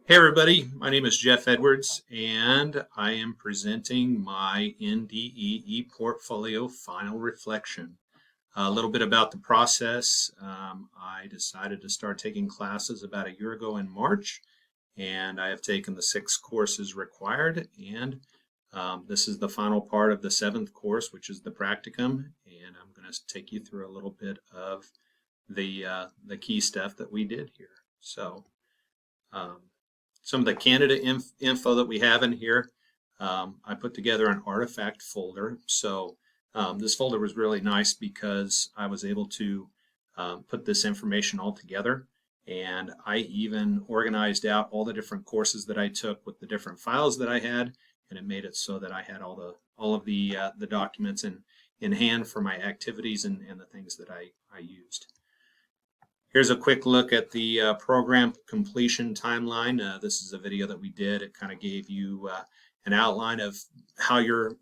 Hey everybody, my name is Jeff Edwards and I am presenting my NDEE portfolio final reflection. A little bit about the process. I decided to start taking classes about a year ago in March, and I have taken the 6 courses required, and this is the final part of the 7th course, which is the practicum, and I'm going to take you through a little bit of the key stuff that we did here. So um, some of the candidate info that we have in here. I put together an artifact folder. So this folder was really nice because I was able to put this information all together. And I even organized out all the different courses that I took with the different files that I had, and it made it so that I had all of the documents in hand for my activities and the things that I used. Here's a quick look at the program completion timeline. This is a video that we did. It kind of gave you an outline of how you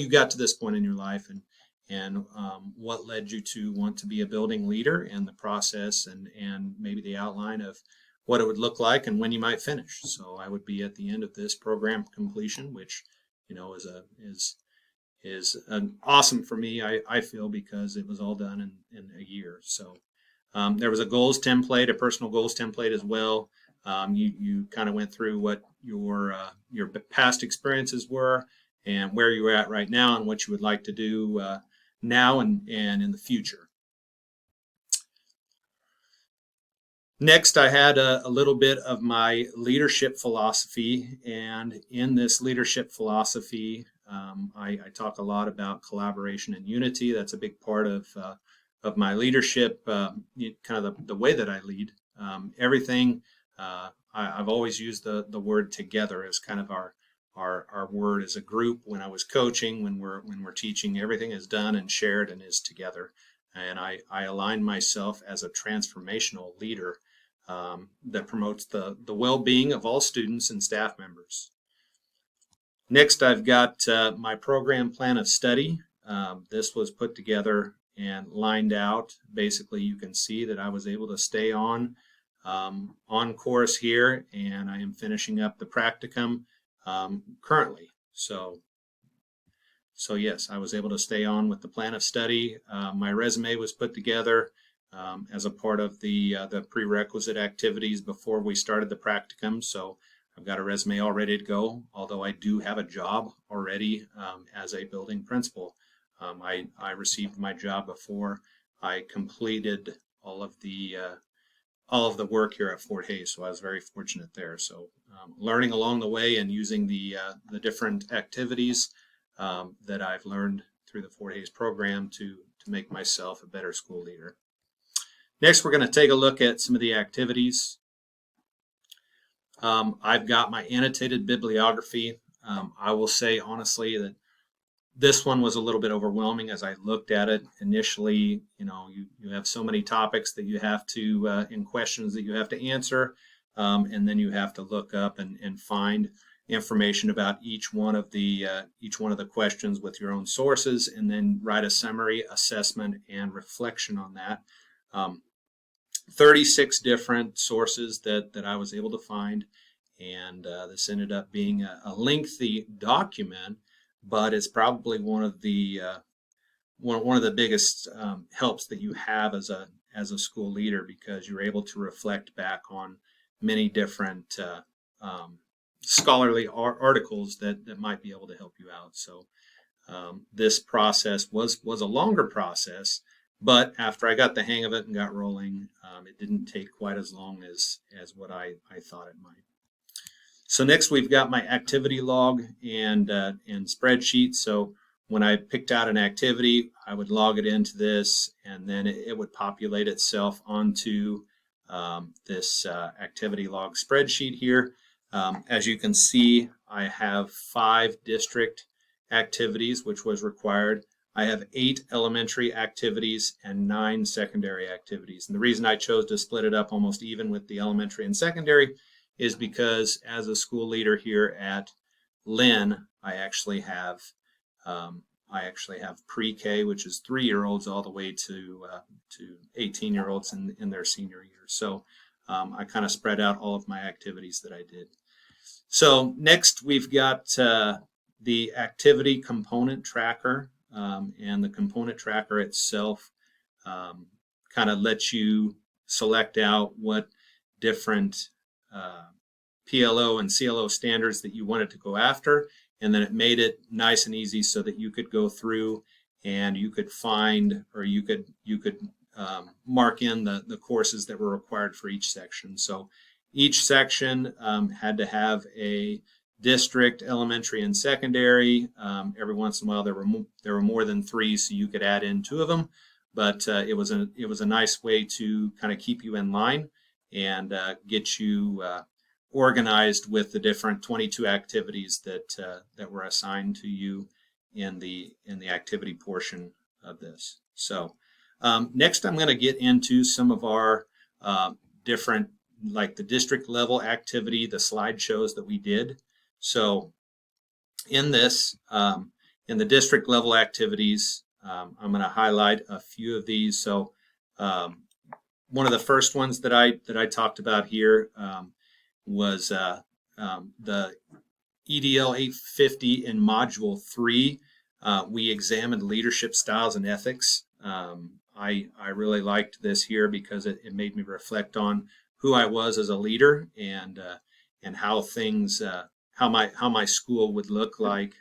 got to this point in your life and what led you to want to be a building leader, and the process and maybe the outline of what it would look like and when you might finish. So I would be at the end of this program completion, which is an awesome for me. I feel, because it was all done in a year. So. There was a goals template, a personal goals template as well. You kind of went through what your past experiences were and where you're at right now and what you would like to do now and in the future. Next, I had a little bit of my leadership philosophy, and in this leadership philosophy, I talk a lot about collaboration and unity. That's a big part of my leadership, kind of the way that I lead. Everything, I've always used the word together as kind of our word as a group. When I was coaching, when we're teaching, everything is done and shared and is together. And I align myself as a transformational leader that promotes the well-being of all students and staff members. Next, I've got my program plan of study. This was put together and lined out. Basically, you can see that I was able to stay on course here, and I am finishing up the practicum currently. So yes, I was able to stay on with the plan of study. My resume was put together as a part of the prerequisite activities before we started the practicum. So I've got a resume all ready to go, although I do have a job already as a building principal. I received my job before I completed all of the work here at Fort Hays, so I was very fortunate there. So learning along the way and using the different activities that I've learned through the Fort Hays program to make myself a better school leader. Next, we're going to take a look at some of the activities. I've got my annotated bibliography. I will say honestly that this one was a little bit overwhelming as I looked at it initially. You have so many topics that you have to, and questions that you have to answer, and then you have to look up and find information about each one of the questions with your own sources, and then write a summary, assessment, and reflection on that. 36 different sources that I was able to find, and this ended up being a lengthy document, but it's probably one of the biggest helps that you have as a school leader, because you're able to reflect back on many different scholarly articles that might be able to help you out. So this process was a longer process, but after I got the hang of it and got rolling, it didn't take quite as long as what I thought it might. So next, we've got my activity log and spreadsheet. So when I picked out an activity, I would log it into this, and then it would populate itself onto this activity log spreadsheet here. As you can see, I have 5 district activities, which was required. I have 8 elementary activities and 9 secondary activities. And the reason I chose to split it up almost even with the elementary and secondary is because as a school leader here at Lynn, I actually have pre-K, which is 3-year-olds, all the way to 18-year-olds in their senior year. So I kind of spread out all of my activities that I did. So next we've got the activity component tracker, and the component tracker itself kind of lets you select out what different PLO and CLO standards that you wanted to go after, and then it made it nice and easy so that you could go through and you could find, or you could mark in the courses that were required for each section. So each section had to have a district, elementary, and secondary. Every once in a while there were more than 3, so you could add in 2 of them. But it was a nice way to kind of keep you in line and get you organized with the different 22 activities that were assigned to you in the activity portion of this. So next I'm going to get into some of our different, like the district level activity, the slideshows that we did. So in this, in the district level activities, I'm going to highlight a few of these. So one of the first ones that I talked about here was the EDL 850 in Module 3. We examined leadership styles and ethics. I really liked this here because it made me reflect on who I was as a leader and how things how my school would look like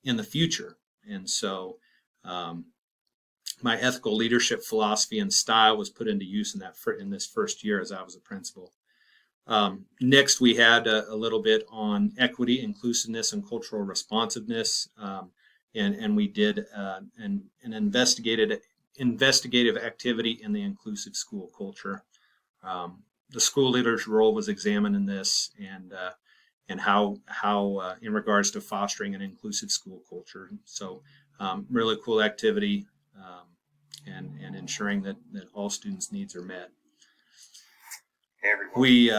in the future. And so my ethical leadership philosophy and style was put into use in this first year as I was a principal. Next, we had a little bit on equity, inclusiveness, and cultural responsiveness, and we did an investigative activity in the inclusive school culture. The school leader's role was examined in this, and how in regards to fostering an inclusive school culture. So really cool activity, and ensuring that all students' needs are met. We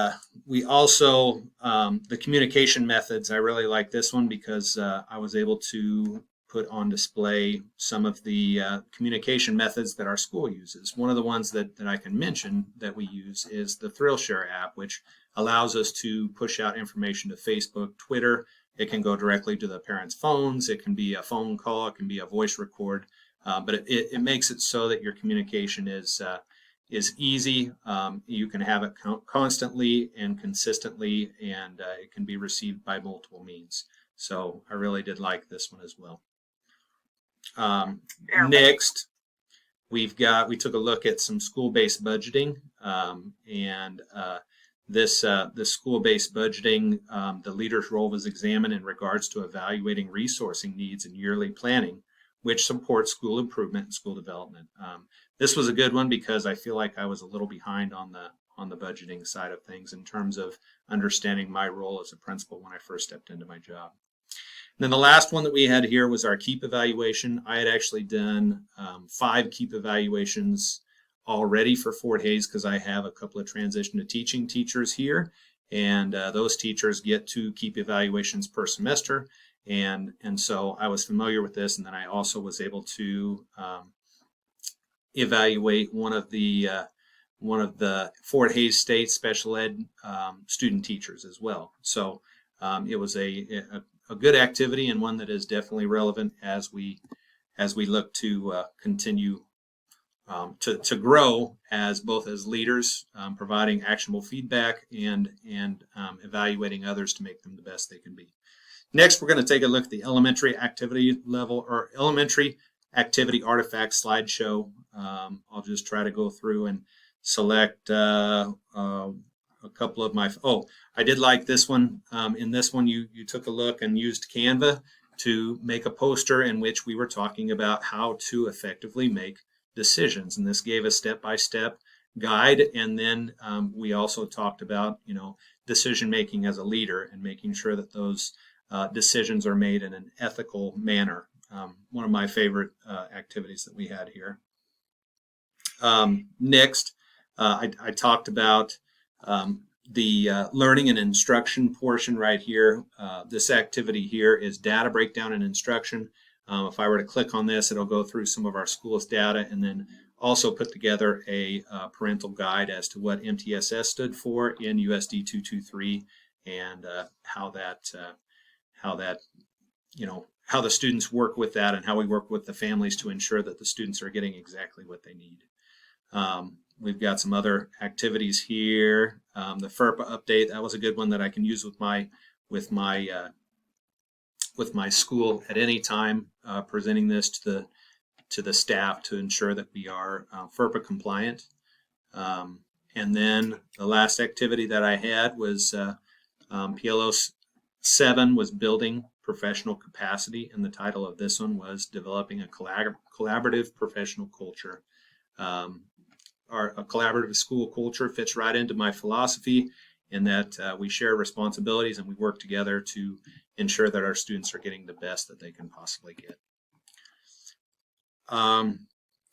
also, the communication methods, I really like this one because I was able to put on display some of the communication methods that our school uses. One of the ones that I can mention that we use is the ThrillShare app, which allows us to push out information to Facebook, Twitter. It can go directly to the parents' phones. It can be a phone call. It can be a voice record. But it makes it so that your communication is easy. You can have it constantly and consistently, and it can be received by multiple means. So I really did like this one as well. Next, we took a look at some school-based budgeting, and this school-based budgeting, the leader's role was examined in regards to evaluating resourcing needs and yearly planning, which supports school improvement and school development. This was a good one because I feel like I was a little behind on the budgeting side of things in terms of understanding my role as a principal when I first stepped into my job. And then the last one that we had here was our KEEP evaluation. I had actually done 5 KEEP evaluations already for Fort Hays because I have a couple of transition to teaching teachers here, and those teachers get 2 KEEP evaluations per semester. And so I was familiar with this, and then I also was able to evaluate one of the Fort Hays State special ed student teachers as well. So it was a good activity, and one that is definitely relevant as we look to continue to grow as both as leaders, providing actionable feedback and evaluating others to make them the best they can be. Next, we're going to take a look at the elementary activity level or elementary activity artifact slideshow. I'll just try to go through and select a couple of my, I did like this one. In this one, you took a look and used Canva to make a poster in which we were talking about how to effectively make decisions. And this gave a step-by-step guide. And then we also talked about, decision making as a leader and making sure that those decisions are made in an ethical manner. One of my favorite activities that we had here. Next, I talked about the learning and instruction portion right here. This activity here is data breakdown and instruction. If I were to click on this, it'll go through some of our school's data, and then also put together a parental guide as to what MTSS stood for in USD 223 and how that how the students work with that and how we work with the families to ensure that the students are getting exactly what they need. We've got some other activities here. The FERPA update, that was a good one that I can use with my school at any time, presenting this to the staff to ensure that we are FERPA compliant. And then the last activity that I had was PLO 7 was building professional capacity, and the title of this one was developing a collaborative professional culture. A collaborative school culture fits right into my philosophy in that we share responsibilities and we work together to ensure that our students are getting the best that they can possibly get.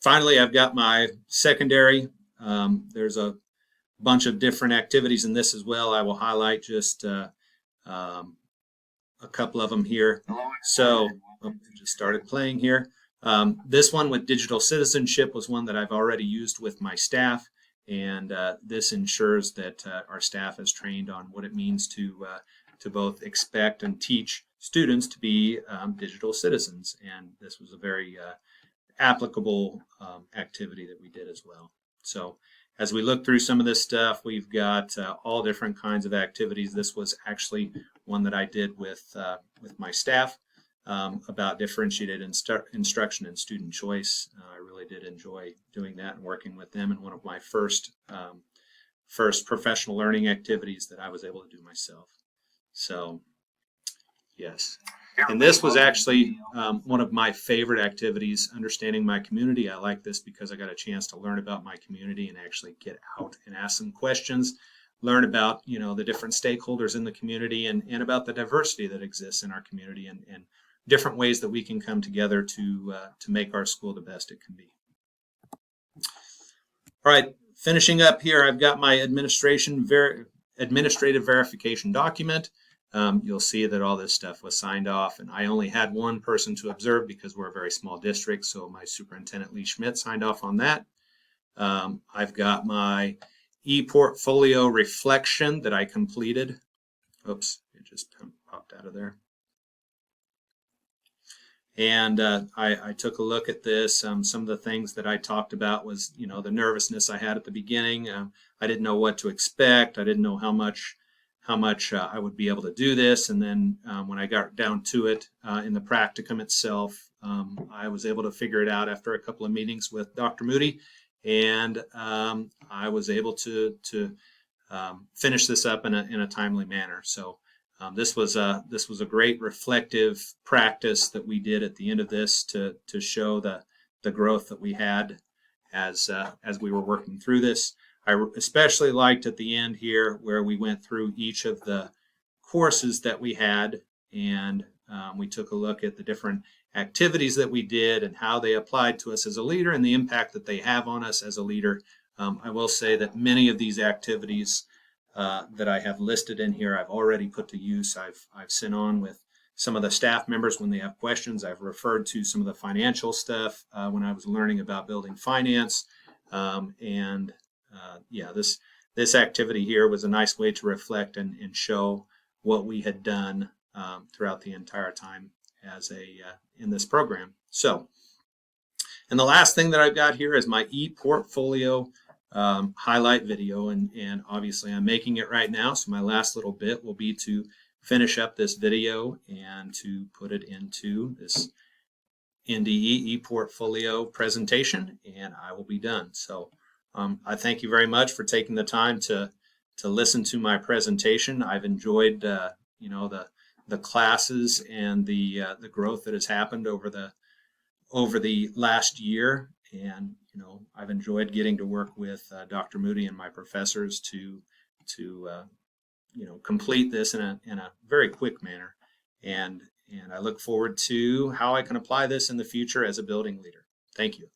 Finally, I've got my secondary. There's a bunch of different activities in this as well. I will highlight just a couple of them here. So, it just started playing here. This one with digital citizenship was one that I've already used with my staff, and this ensures that our staff is trained on what it means to both expect and teach students to be digital citizens, and this was a very applicable activity that we did as well. So as we look through some of this stuff, we've got all different kinds of activities. This was actually one that I did with my staff. About differentiated instruction and student choice. I really did enjoy doing that and working with them in one of my first professional learning activities that I was able to do myself. So, yes. And this was actually one of my favorite activities, understanding my community. I like this because I got a chance to learn about my community and actually get out and ask some questions, learn about, the different stakeholders in the community and about the diversity that exists in our community and different ways that we can come together to make our school the best it can be. All right, finishing up here, I've got my administrative verification document. You'll see that all this stuff was signed off, and I only had one person to observe because we're a very small district, so my superintendent, Lee Schmidt, signed off on that. I've got my e-portfolio reflection that I completed. Oops, it just popped out of there. And I took a look at this. Some of the things that I talked about was, the nervousness I had at the beginning. I didn't know what to expect. I didn't know how much I would be able to do this. And then when I got down to it in the practicum itself, I was able to figure it out after a couple of meetings with Dr. Moody, and I was able to finish this up in a timely manner. So. This was a great reflective practice that we did at the end of this to show the growth that we had as we were working through this. I especially liked at the end here where we went through each of the courses that we had, and we took a look at the different activities that we did and how they applied to us as a leader and the impact that they have on us as a leader. I will say that many of these activities that I have listed in here, I've already put to use. I've sent on with some of the staff members when they have questions. I've referred to some of the financial stuff when I was learning about building finance. This activity here was a nice way to reflect and show what we had done throughout the entire time in this program. So, and the last thing that I've got here is my e-portfolio highlight video, and obviously I'm making it right now, so my last little bit will be to finish up this video and to put it into this NDE ePortfolio presentation, and I will be done. So I thank you very much for taking the time to listen to my presentation. I've enjoyed the classes and the growth that has happened over the last year, and I've enjoyed getting to work with Dr. Moody and my professors to complete this in a very quick manner, and I look forward to how I can apply this in the future as a building leader. Thank you.